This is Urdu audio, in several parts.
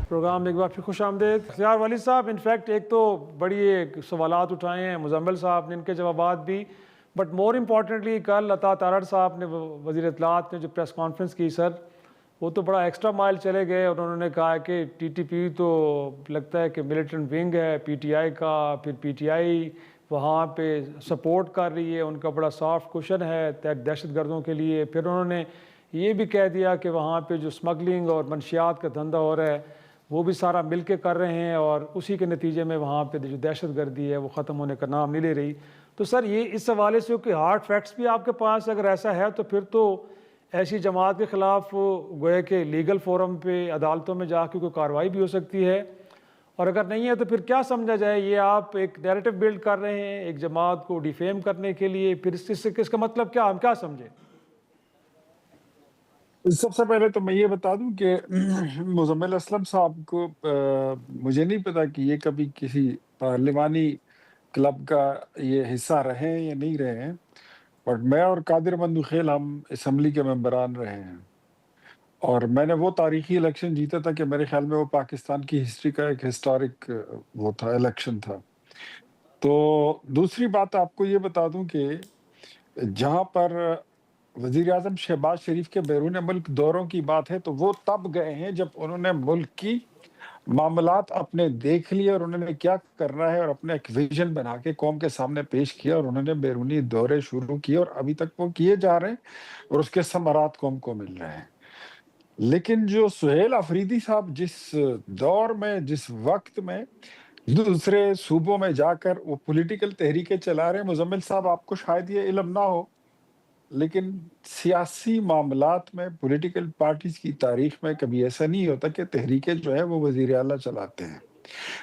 پروگرام میں ایک بار پھر خوش آمدید اختیار والد صاحب. انفیکٹ ایک تو بڑی ایک سوالات اٹھائے ہیں مزمل صاحب نے، ان کے جوابات بھی، بٹ مور امپورٹنٹلی کل عطا تارڑ صاحب نے وزیر اطلاعات نے جو پریس کانفرنس کی سر، وہ تو بڑا ایکسٹرا مائل چلے گئے اور انہوں نے کہا کہ ٹی ٹی پی تو لگتا ہے کہ ملیٹنٹ ونگ ہے پی ٹی آئی کا، پھر پی ٹی آئی وہاں پہ سپورٹ کر رہی ہے، ان کا بڑا سافٹ کوشن ہے دہشت گردوں کے لیے. پھر انہوں نے یہ بھی کہہ دیا کہ وہاں پہ جو اسمگلنگ اور منشیات کا دھندہ ہو رہا ہے وہ بھی سارا مل کے کر رہے ہیں اور اسی کے نتیجے میں وہاں پہ جو دہشت گردی ہے وہ ختم ہونے کا نام نہیں لے رہی. تو سر یہ اس حوالے سے کہ ہارڈ فیکٹس بھی آپ کے پاس اگر ایسا ہے تو پھر تو ایسی جماعت کے خلاف گویا کہ لیگل فورم پہ عدالتوں میں جا کے کوئی کارروائی بھی ہو سکتی ہے، اور اگر نہیں ہے تو پھر کیا سمجھا جائے؟ یہ آپ ایک نیریٹو بلڈ کر رہے ہیں ایک جماعت کو ڈیفیم کرنے کے لیے، پھر اس کا مطلب کیا، ہم کیا سمجھیں؟ سب سے پہلے تو میں یہ بتا دوں کہ مزمل اسلم صاحب کو مجھے نہیں پتا کہ یہ کبھی کسی پارلیمانی کلب کا یہ حصہ رہے ہیں یا نہیں رہے ہیں، بٹ میں اور قادر مندوخیل ہم اسمبلی کے ممبران رہے ہیں، اور میں نے وہ تاریخی الیکشن جیتا تھا کہ میرے خیال میں وہ پاکستان کی ہسٹری کا ایک ہسٹورک وہ تھا، الیکشن تھا. تو دوسری بات آپ کو یہ بتا دوں کہ جہاں پر وزیر اعظم شہباز شریف کے بیرون ملک دوروں کی بات ہے تو وہ تب گئے ہیں جب انہوں نے ملک کی معاملات اپنے دیکھ لیے اور انہوں نے کیا کرنا ہے اور اپنا ایک ویژن بنا کے قوم کے سامنے پیش کیا، اور انہوں نے بیرونی دورے شروع کیے اور ابھی تک وہ کیے جا رہے ہیں اور اس کے ثمرات قوم کو مل رہے ہیں. لیکن جو سہیل آفریدی صاحب جس دور میں جس وقت میں دوسرے صوبوں میں جا کر وہ پولیٹیکل تحریکیں چلا رہے ہیں، مزمل صاحب آپ کو شاید یہ علم نہ ہو لیکن سیاسی معاملات میں پولیٹیکل پارٹیز کی تاریخ میں کبھی ایسا نہیں ہوتا کہ تحریکیں جو ہے وہ وزیر اعلیٰ چلاتے ہیں.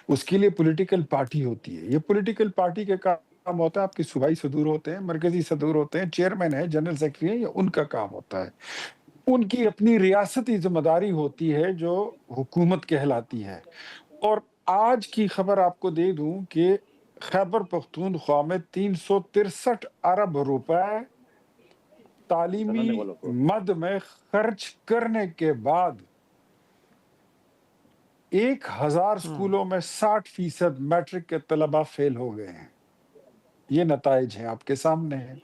اس کے لیے پولیٹیکل پارٹی ہوتی ہے. یہ پولیٹیکل پارٹی کے کام ہوتا ہے، آپ کے صوبائی صدور ہوتے ہیں، مرکزی صدور ہوتے ہیں، چیئرمین ہے، جنرل سیکرٹری ہے، یہ ان کا کام ہوتا ہے. ان کی اپنی ریاستی ذمہ داری ہوتی ہے جو حکومت کہلاتی ہے. اور آج کی خبر آپ کو دے دوں کہ خیبر پختونخوا میں 363 ارب روپے تعلیمی مد میں خرچ کرنے کے بعد 1000 سکولوں میں 60% میٹرک کے طلبہ فیل ہو گئے ہیں. یہ نتائج ہیں آپ کے سامنے ہیں.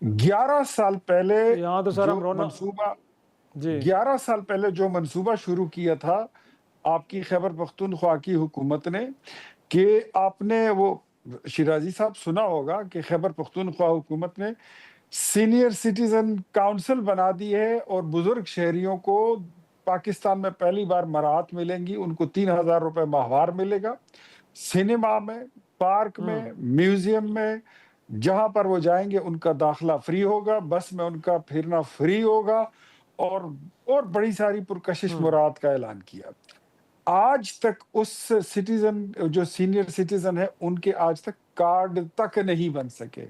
11 سال پہلے یہاں تو سر جو ہم رونا 11 سال پہلے جو منصوبہ شروع کیا تھا آپ کی خیبر پختونخوا کی حکومت نے، کہ آپ نے وہ شیرازی صاحب سنا ہوگا کہ خیبر پختونخوا حکومت نے سینئر سٹیزن کاؤنسل بنا دی ہے اور بزرگ شہریوں کو پاکستان میں پہلی بار مراعات ملیں گی، ان کو 3000 روپے ماہوار ملے گا. سینما میں، پارک میں، میوزیم میں جہاں پر وہ جائیں گے ان کا داخلہ فری ہوگا، بس میں ان کا پھرنا فری ہوگا، اور بڑی ساری پرکشش مراعات کا اعلان کیا. آج تک اس سٹیزن جو سینئر سٹیزن ہے ان کے آج تک کارڈ تک نہیں بن سکے،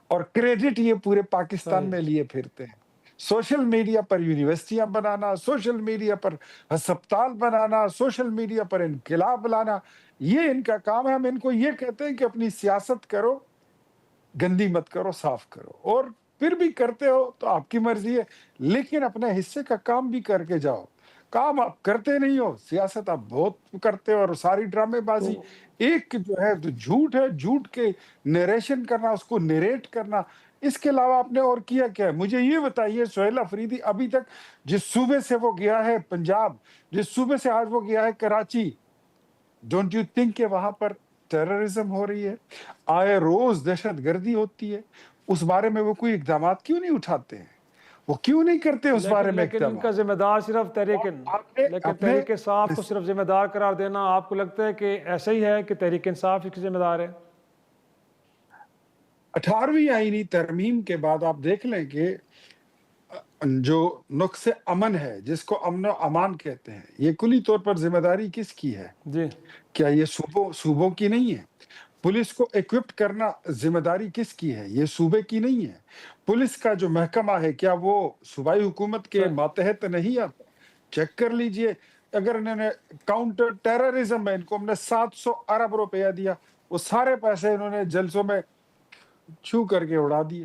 اور کریڈٹ یہ پورے پاکستان میں لیے پھرتے ہیں. سوشل میڈیا پر یونیورسٹیاں بنانا، سوشل میڈیا پر ہسپتال بنانا، سوشل میڈیا پر انقلاب لانا، یہ ان کا کام ہے. ہم ان کو یہ کہتے ہیں کہ اپنی سیاست کرو، گندی مت کرو، صاف کرو، اور پھر بھی کرتے ہو تو آپ کی مرضی ہے، لیکن اپنے حصے کا کام بھی کر کے جاؤ. کام آپ کرتے نہیں ہو، سیاست آپ بہت کرتے ہو اور ساری ڈرامے بازی. ایک جو ہے جھوٹ ہے، جھوٹ کے نیریشن کرنا، اس کو نیریٹ کرنا، اس کے علاوہ آپ نے اور کیا کیا ہے؟ مجھے یہ بتائیے. سہیل آفریدی ابھی تک جس صوبے سے وہ گیا ہے پنجاب، جس صوبے سے آج وہ گیا ہے کراچی، ڈونٹ یو تھنک کہ وہاں پر ٹیررزم ہو رہی ہے، آئے روز دہشت گردی ہوتی ہے؟ اس بارے میں وہ کوئی اقدامات کیوں نہیں اٹھاتے ہیں؟ وہ کیوں نہیں کرتے اس بارے میں لیکن ان کا اقدامات؟ ذمہ دار صرف تحریک انصاف کو صرف ذمہ دار قرار دینا، آپ کو لگتا ہے کہ ایسا ہی ہے کہ تحریک انصاف اس کی ذمہ دار ہے؟ 18ویں آئینی ترمیم کے بعد آپ دیکھ لیں کہ جو نقص امن ہے، جس کو امن و امان کہتے ہیں، یہ کلی طور پر ذمہ داری کس کی ہے؟ جی کیا یہ صوبوں کی نہیں ہے؟ پولیس کو ایکوپٹ کرنا ذمہ داری کس کی ہے؟ یہ صوبے کی نہیں ہے؟ پولیس کا جو محکمہ ہے کیا وہ صوبائی حکومت کے ماتحت نہیں آتا؟ چیک کر لیجئے. اگر انہوں نے کاؤنٹر ٹیررزم میں ان کو ہم نے 700 ارب روپیہ دیا، وہ سارے پیسے انہوں نے جلسوں میں چھو کر کے اڑا دیے.